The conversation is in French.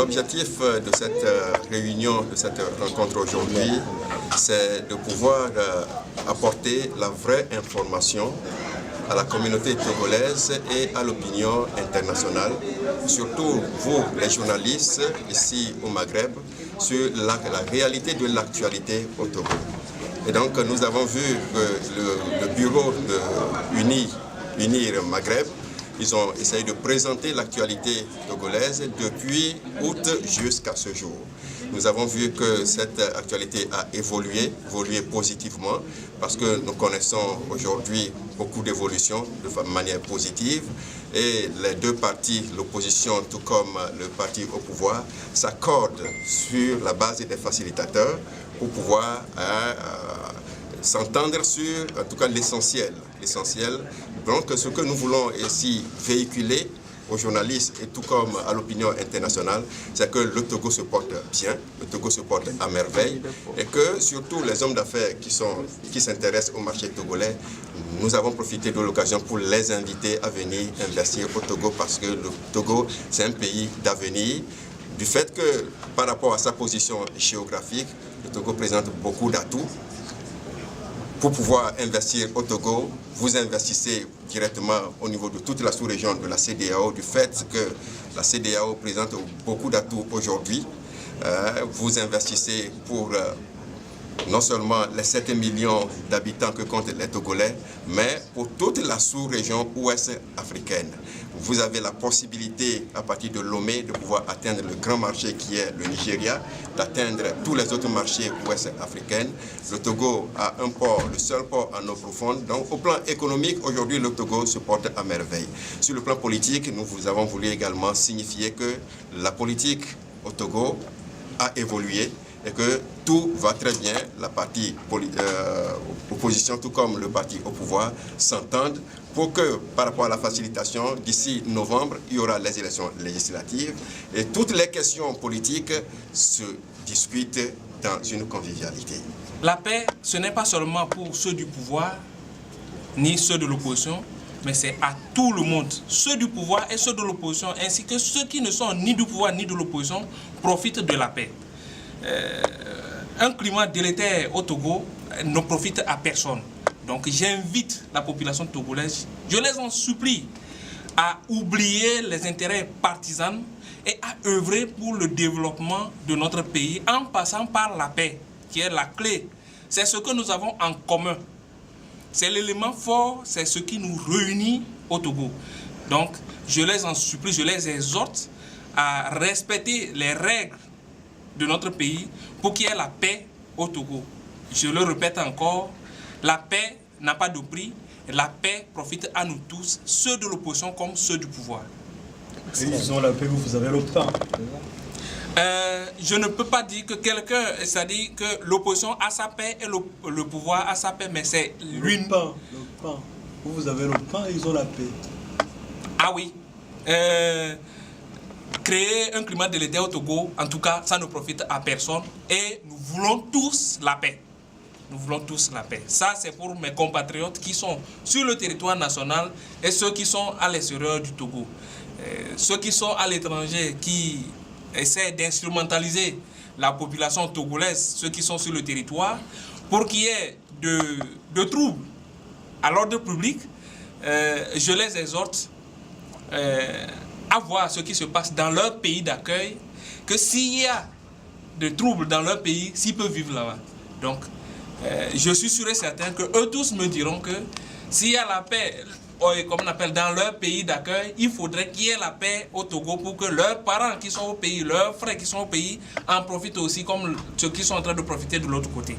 l'objectif de cette réunion, de cette rencontre aujourd'hui, c'est de pouvoir apporter la vraie information à la communauté togolaise et à l'opinion internationale, surtout vous, les journalistes ici au Maghreb, sur la réalité de l'actualité au Togo. Et donc nous avons vu que le bureau de Unir Maghreb, ils ont essayé de présenter l'actualité togolaise depuis août jusqu'à ce jour. Nous avons vu que cette actualité a évolué positivement, parce que nous connaissons aujourd'hui beaucoup d'évolutions de manière positive, et les deux partis, l'opposition tout comme le parti au pouvoir, s'accordent sur la base des facilitateurs pour pouvoir s'entendre sur, en tout cas, l'essentiel. Donc, ce que nous voulons ici véhiculer aux journalistes et tout comme à l'opinion internationale, c'est que le Togo se porte bien, le Togo se porte à merveille, et que surtout les hommes d'affaires qui s'intéressent au marché togolais, nous avons profité de l'occasion pour les inviter à venir investir au Togo, parce que le Togo, c'est un pays d'avenir, du fait que par rapport à sa position géographique, le Togo présente beaucoup d'atouts. Pour pouvoir investir au Togo, vous investissez directement au niveau de toute la sous-région de la CEDEAO, du fait que la CEDEAO présente beaucoup d'atouts aujourd'hui. Vous investissez pour non seulement les 7 millions d'habitants que comptent les Togolais, mais pour toute la sous-région ouest africaine. Vous avez la possibilité, à partir de Lomé, de pouvoir atteindre le grand marché qui est le Nigeria, d'atteindre tous les autres marchés ouest africains. Le Togo a un port, le seul port en eau profonde. Donc, au plan économique, aujourd'hui, le Togo se porte à merveille. Sur le plan politique, nous vous avons voulu également signifier que la politique au Togo a évolué et que tout va très bien. La partie opposition, tout comme le parti au pouvoir, s'entendent pour que, par rapport à la facilitation, d'ici novembre, il y aura les élections législatives et toutes les questions politiques se discutent dans une convivialité. La paix, ce n'est pas seulement pour ceux du pouvoir, ni ceux de l'opposition, mais c'est à tout le monde. Ceux du pouvoir et ceux de l'opposition, ainsi que ceux qui ne sont ni du pouvoir ni de l'opposition, profitent de la paix. Un climat délétère au Togo ne profite à personne. Donc j'invite la population togolaise, je les en supplie, à oublier les intérêts partisans et à œuvrer pour le développement de notre pays en passant par la paix, qui est la clé. C'est ce que nous avons en commun. C'est l'élément fort, c'est ce qui nous réunit au Togo. Donc je les en supplie, je les exhorte à respecter les règles de notre pays pour qu'il y ait la paix au Togo. Je le répète encore, la paix n'a pas de prix, la paix profite à nous tous, ceux de l'opposition comme ceux du pouvoir. Ils ont la paix, vous avez le pain. Je ne peux pas dire que quelqu'un, c'est-à-dire que l'opposition a sa paix et le pouvoir a sa paix, mais c'est l'une. Le pain. Vous avez le pain et ils ont la paix. Ah oui. Créer un climat délétère au Togo, en tout cas, ça ne profite à personne et nous voulons tous la paix. Nous voulons tous la paix. Ça, c'est pour mes compatriotes qui sont sur le territoire national et ceux qui sont à l'extérieur du Togo. Ceux qui sont à l'étranger, qui essaient d'instrumentaliser la population togolaise, ceux qui sont sur le territoire, pour qu'il y ait de troubles à l'ordre public, je les exhorte à voir ce qui se passe dans leur pays d'accueil, que s'il y a de troubles dans leur pays, s'ils peuvent vivre là-bas. Donc, je suis sûr et certain que eux tous me diront que s'il y a la paix, comme on appelle, dans leur pays d'accueil, il faudrait qu'il y ait la paix au Togo pour que leurs parents qui sont au pays, leurs frères qui sont au pays, en profitent aussi comme ceux qui sont en train de profiter de l'autre côté.